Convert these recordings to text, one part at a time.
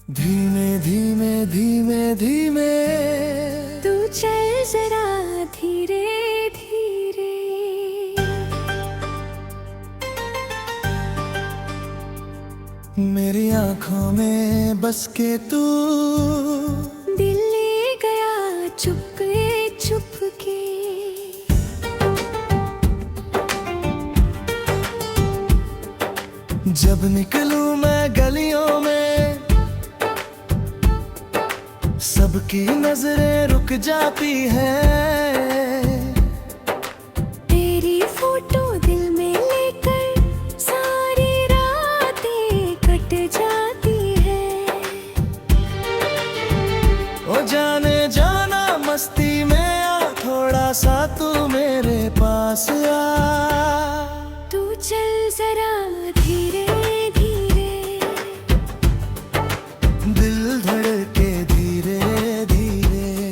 धीमे धीमे धीमे धीमे तू चल जरा धीरे धीरे। मेरी आंखों में बस के तू दिल ले गया चुपके चुपके। जब निकलूं मैं गलियों में सबकी नजरें रुक जाती हैं। तेरी फोटो दिल में लेकर सारी रातें कट जाती है। ओ जाने जाना मस्ती में आ, थोड़ा सा तू मेरे पास आ। तू चल जरा धीरे धीरे। दिल धड़के धीरे धीरे।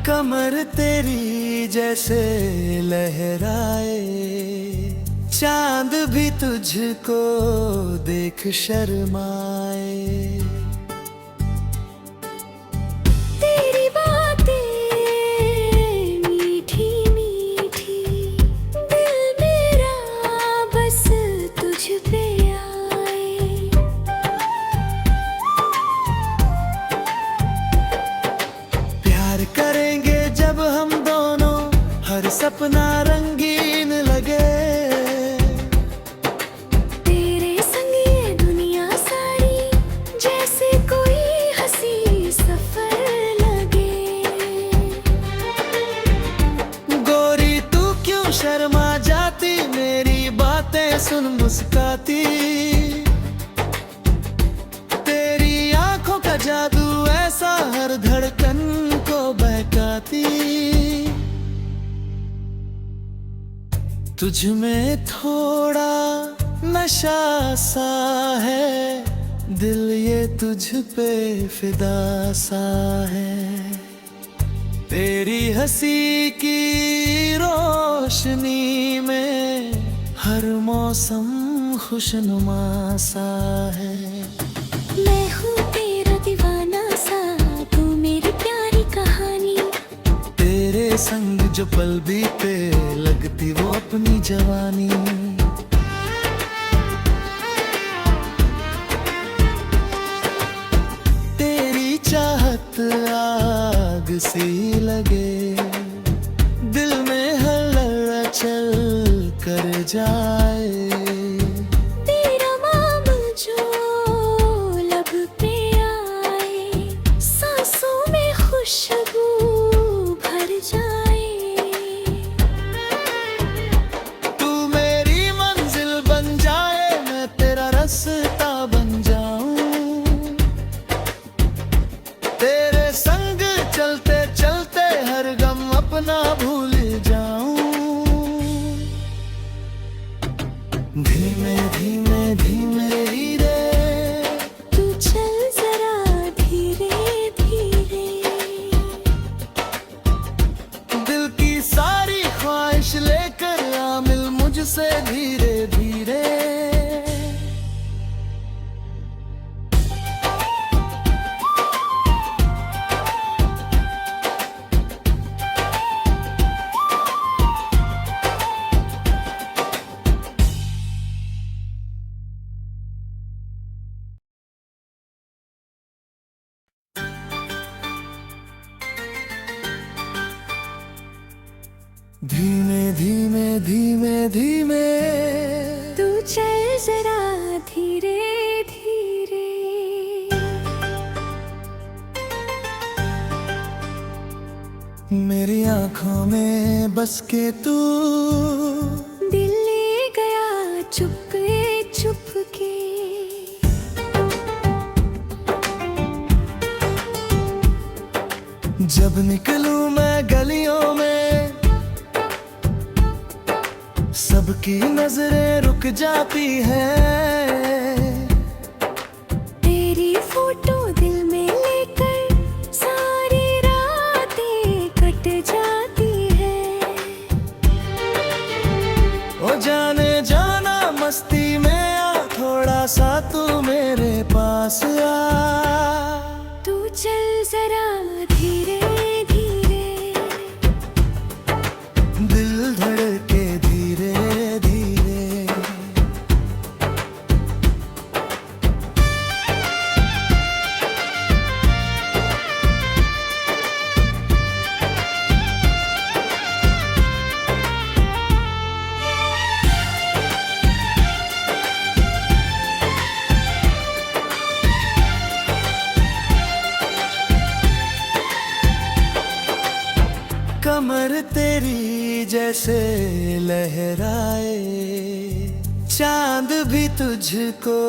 कमर तेरी जैसे लहराए, चांद भी तुझको देख शर्माए। तेरी बातें मीठी मीठी, दिल मेरा बस तुझ पे आए। प्यार करेंगे जब हम दोनों, हर सपना रंगीन लगे। तेरे संग ये दुनिया सारी जैसे कोई हंसी सफर लगे। गोरी तू क्यों शर्मा जाती, मेरी बातें सुन मुस्काती। तेरी आंखों का जादू ऐसा हर धड़कन को बहकाती। तुझ में थोड़ा नशा सा है, दिल ये तुझ पे फिदा सा है। तेरी हंसी की रोशनी में हर मौसम खुशनुमा सा है। मैं हूँ तेरा दीवाना सा, तू मेरी प्यारी कहानी। तेरे संग जो पल बीते लगती वो अपनी जवानी। तेरी चाहत आग सी लगे, दिल में हलचल कर जाए। तेरा नाम जो लब पे आए, सांसों में खुशबू भर जाए। तू मेरी मंजिल बन जाए, मैं तेरा रास्ता बन जाऊं। तेरे संग चलते चलते हर गम अपना भूल जाऊं। धीमे धीमे धीमे धीरे तू चल जरा धीरे धीरे। दिल की सारी ख्वाहिश लेकर आ, मिल मुझसे धीरे धीरे। धीमे धीमे धीमे धीमे तू चल जरा धीरे धीरे। मेरी आंखों में बस के तू दिल ले गया चुपके चुपके। जब निकलूं मैं गलियों में सबकी नजरें रुक जाती हैं। तेरी फोटो दिल में लेकर सारी रातें कट जाती है। ओ जाने जाना मस्ती में आ, थोड़ा सा तू मेरे पास आ। तू चल जरा धीरे धीरे, दिल धड़के धीरे धीरे। कमर तेरी जैसे लहराए, चांद भी तुझको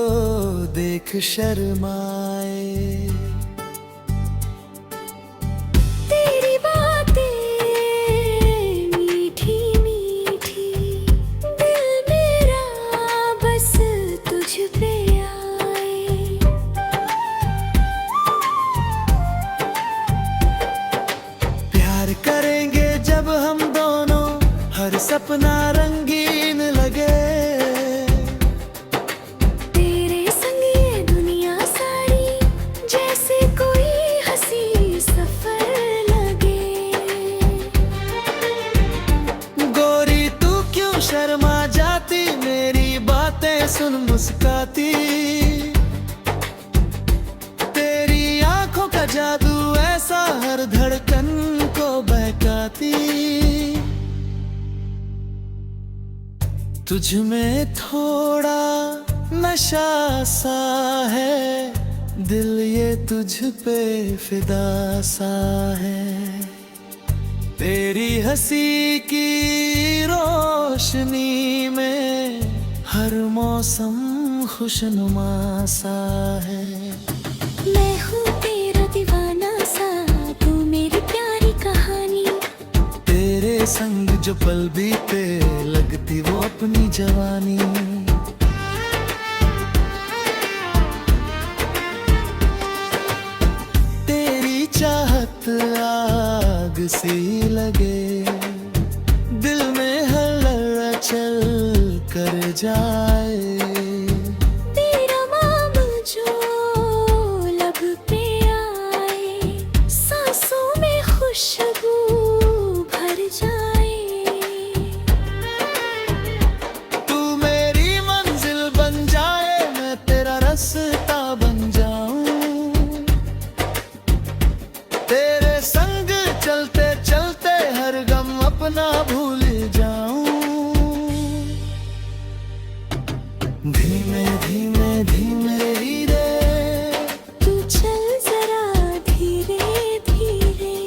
देख शर्माए। तेरी बातें मीठी मीठी, दिल मेरा बस तुझ पे आए। प्यार करेंगे जब हम दोनों, हर सपना रंगीन लगे। तेरे संग ये दुनिया सारी जैसे कोई हंसी सफर लगे। गोरी तू क्यों शर्मा जाती, मेरी बातें सुन मुस्काती। तेरी आंखों का जादू ऐसा हर धड़कन को बहकाती। तुझ में थोड़ा नशा सा है, दिल ये तुझ पे फिदा सा है। तेरी हंसी की रोशनी में हर मौसम खुशनुमा सा है। मैं हूँ तेरा दीवाना सा, तू मेरी प्यारी कहानी। तेरे संग जो पल बीते, लगती वो अपनी जवानी। तेरी चाहत आग सी लगे, दिल में हलचल कर जाए। तेरा नाम जो लब पे आए, सांसों में खुशबू भर जाए। तू मेरी मंजिल बन जाए, मैं तेरा रास्ता बन जाऊं। तेरे संग चलते चलते हर गम अपना भूल जाऊं। धीमे धीमे धीमे धीरे, तू चल जरा धीरे धीरे,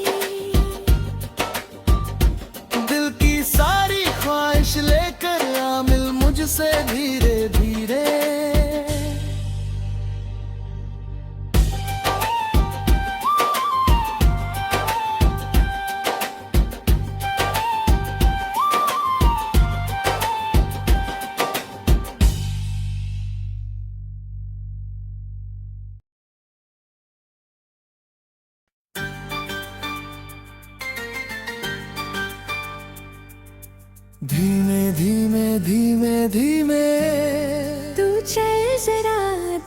दिल की सारी ख्वाहिश लेकर आ, मिल मुझसे धीरे धीरे। धीमे धीमे धीमे धीमे, तू चल जरा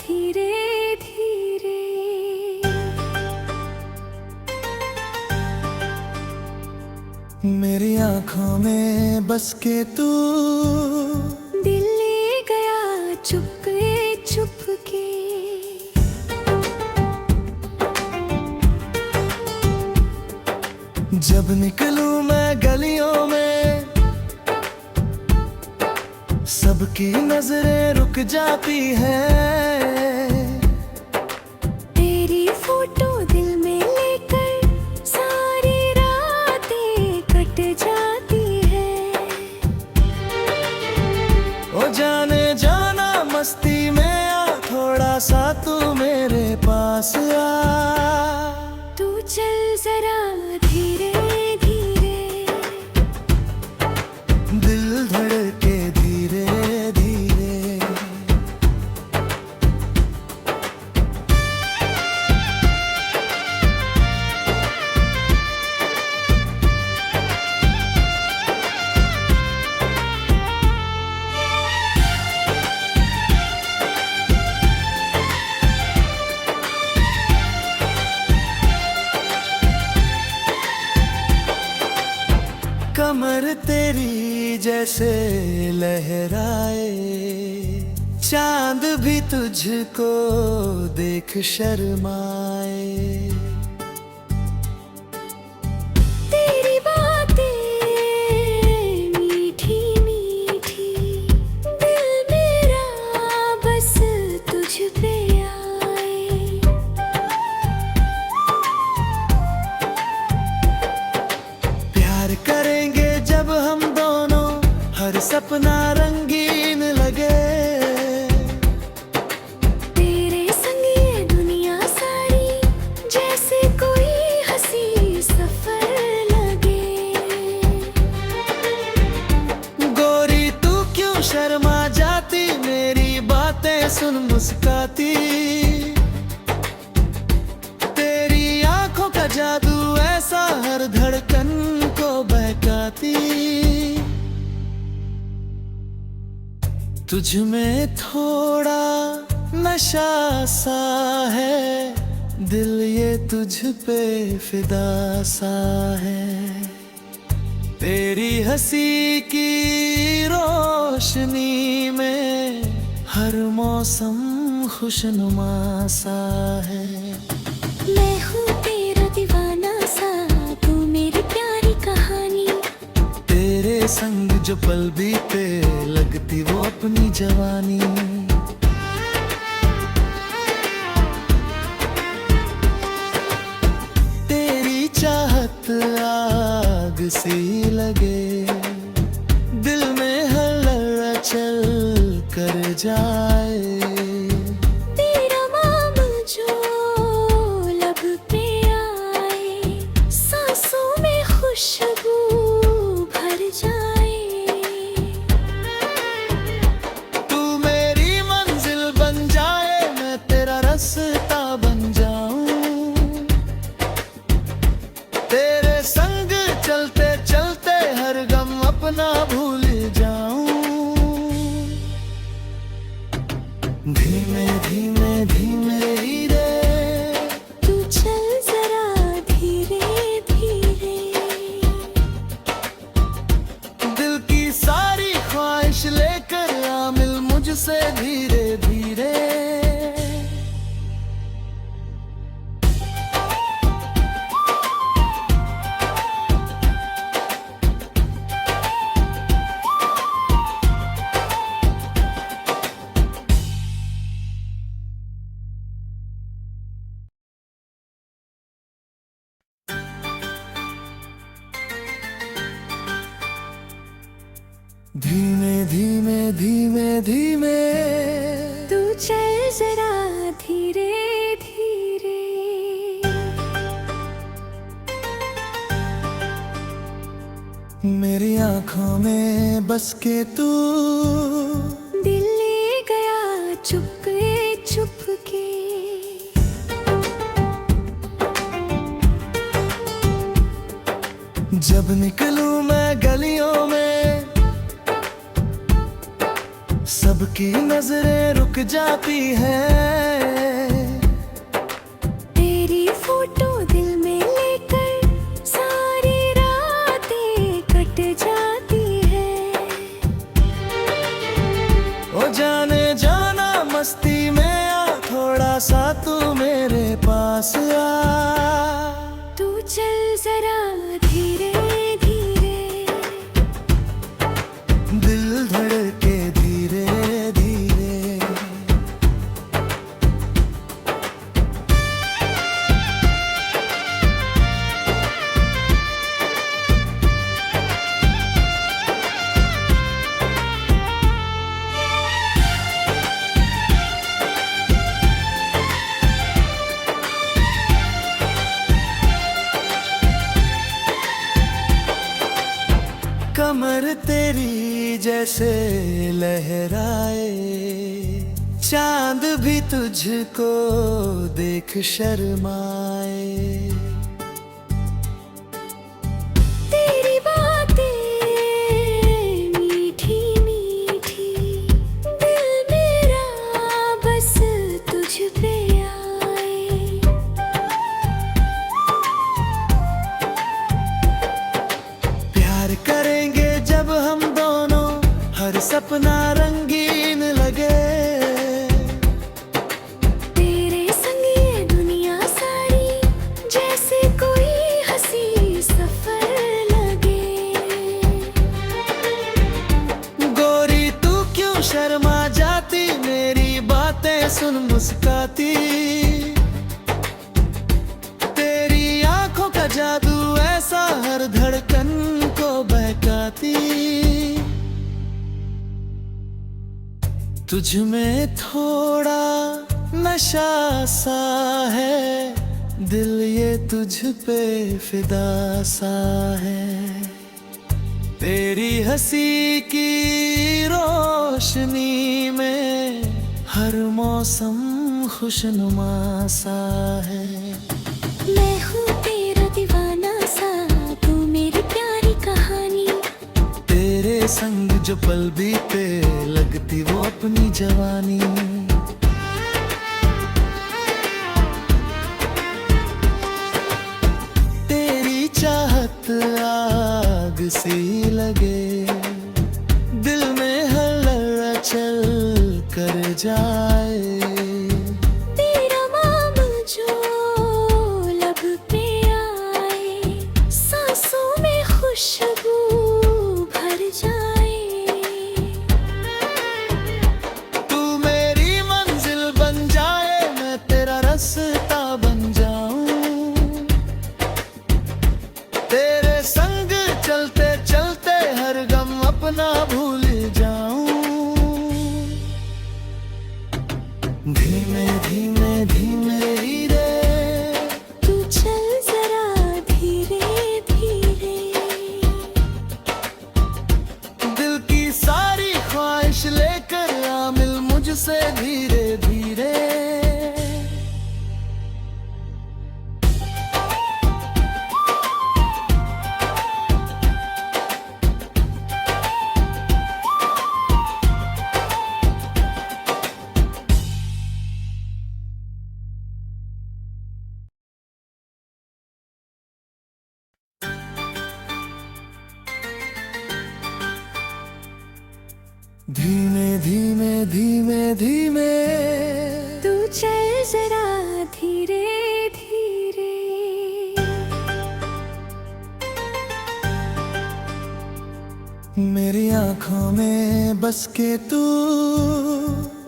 धीरे धीरे। मेरी आंखों में बस के तू, दिल ले गया चुपके चुपके। जब निकलूं मैं गलियों में, सबकी नजरें रुक जाती हैं। तेरी फोटो दिल में लेकर सारी रातें कट जाती है। ओ जाने जाना मस्ती में आ, थोड़ा सा तू मेरे पास आ। तू चल जरा धीरे धीरे, दिल धड़के धीरे कमर तेरी जैसे लहराए, चांद भी तुझको देख शर्माए। तेरी बातें मीठी मीठी, दिल मेरा बस तुझ पे आए। प्यार करेंगे जब हम दोनों, हर सपना रंगीन लगे। तेरे संग ये दुनिया सारी, जैसे कोई हंसी सफर लगे। गोरी तू क्यों शर्मा जाती, मेरी बातें सुन मुस्काती। तेरी आंखों का जादू ऐसा हर धड़कन को बहकाती। तुझ में थोड़ा नशा सा है, दिल ये तुझ पे फिदा सा है। तेरी हंसी की रोशनी में हर मौसम खुशनुमा सा है। मैं हूँ तेरा दीवाना सा, तू मेरी प्यारी कहानी। तेरे संग जो पल बीते, लगती वो अपनी जवानी। तेरी चाहत आग सी लगे, दिल में हलचल कर जाए। तेरा नाम जो लब पे आए, सांसों में खुशबू भर जाए। तू मेरी मंजिल बन जाए, मैं तेरा रास्ता बन जाऊं। तेरे संग चलते चलते हर गम अपना भूल जाऊं। धीमे धीमे धीमे रे, तू चल जरा धीरे धीरे। दिल की सारी ख्वाहिश लेकर आ, मिल मुझसे धीरे धीरे। धीमे धीमे धीमे धीमे, तू चल जरा धीरे धीरे। मेरी आंखों में बस के तू, दिल ले गया चुपके चुपके। जब निकलूं मैं गलियों में, सबकी नजरें रुक जाती हैं। तेरी फोटो दिल में लेकर सारी रातें कट जाती है। ओ जाने जाना मस्ती में आ, थोड़ा सा तू मेरे पास आ। तू चल जरा धीरे धीरे, दिल धड़के धीरे धीरे। कमर तेरी जैसे लहराए, चांद भी तुझको देख शर्माए। तेरी बातें मीठी मीठी, दिल मेरा बस तुझ पे आए। प्यार करे जादू ऐसा हर धड़कन को बहकाती। तुझ में थोड़ा नशा सा है, दिल ये तुझ पे फिदा सा है। तेरी हंसी की रोशनी में हर मौसम खुशनुमा सा है। मैं हूँ तेरा दीवाना सा, तू मेरी प्यारी कहानी। तेरे संग जो पल बीते लगती वो अपनी जवानी। तेरी चाहत आग सी लगे, दिल में हलचल कर जाए। तेरा नाम जो लब पे आए, सांसों में खुशबू भर जाए। तू मेरी मंजिल बन जाए, मैं तेरा रास्ता बन जाऊं। तेरे संग चलते चलते हर गम अपना भूल जाऊं। धीमे धीमे धीमे धीरे तू चल जरा धीरे धीरे। दिल की सारी ख्वाहिश लेकर आ, मिल मुझसे धीरे धीरे। धीमे धीमे धीमे धीमे तू चल जरा धीरे धीरे। मेरी आंखों में बस के तू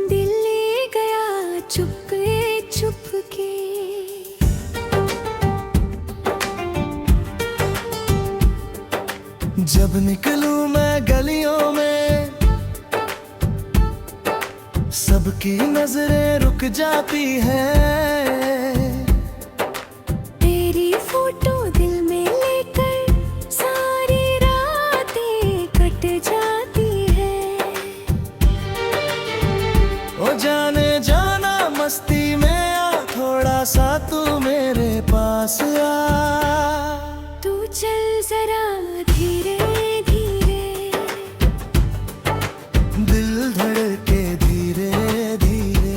दिल ले गया चुपके चुपके। जब निकलूं मैं गलियों में, सबकी नजरें रुक जाती हैं। तेरी फोटो दिल में लेकर सारी रातें कट जाती है। ओ जाने जाना मस्ती में आ, थोड़ा सा तू मेरे पास आ। तू चल जरा धीरे धीरे। दिल धड़के धीरे धीरे।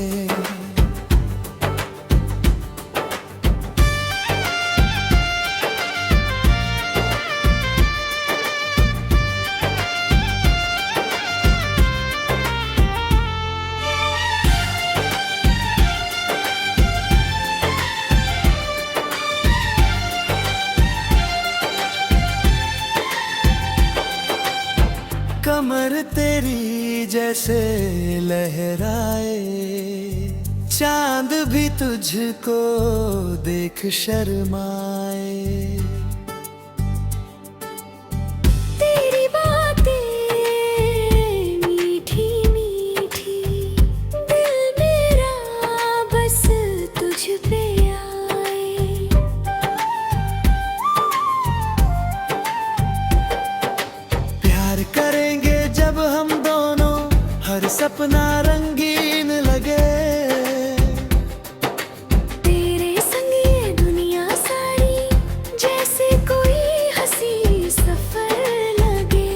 कमर तेरी जैसे लहराए, चांद भी तुझको देख शर्माए। तेरी बातें मीठी मीठी, दिल मेरा बस तुझ पे आए। प्यार करेंगे जब हम दोनों, हर सपना रंगीन लगे। तेरे संग ये दुनिया सारी जैसे कोई हंसी सफर लगे।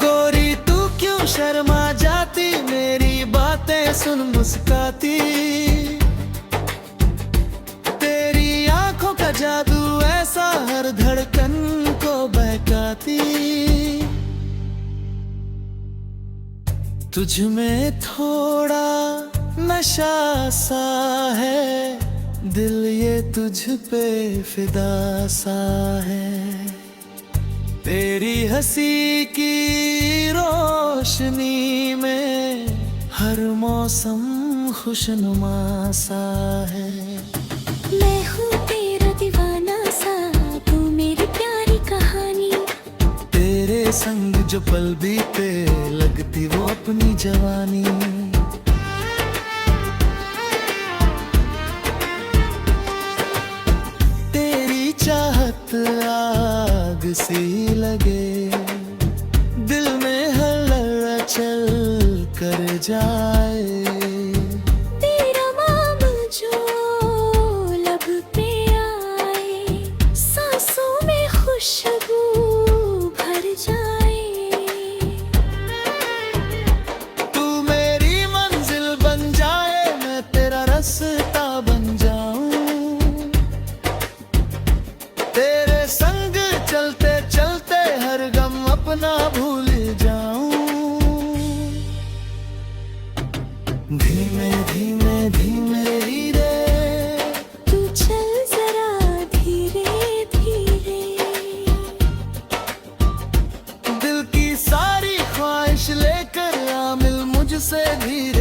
गोरी तू क्यों शर्मा जाती, मेरी बातें सुन मुस्काती। तेरी आंखों का जादू ऐसा हर धड़कन को बहकाती। तुझ में थोड़ा नशा सा है, दिल ये तुझ पे फिदा सा है। तेरी हंसी की रोशनी में हर मौसम खुशनुमा सा है। मैं हूँ जो पल बीते लगती वो अपनी जवानी। तेरी चाहत आग सी लगे, दिल में हलचल चल कर जाए। तेरा नाम जो लब पे आए, सांसों में खुशबू भर जाए। तू मेरी मंजिल बन जाए, मैं तेरा रास्ता बन जाऊं। तेरे संग चलते चलते हर गम अपना भूल जाऊं। धीमे धीमे धीमे धीरे तू चल जरा धीरे धीरे, दिल की सारी ख्वाहिश लेकर आ मिल मुझसे धीरे।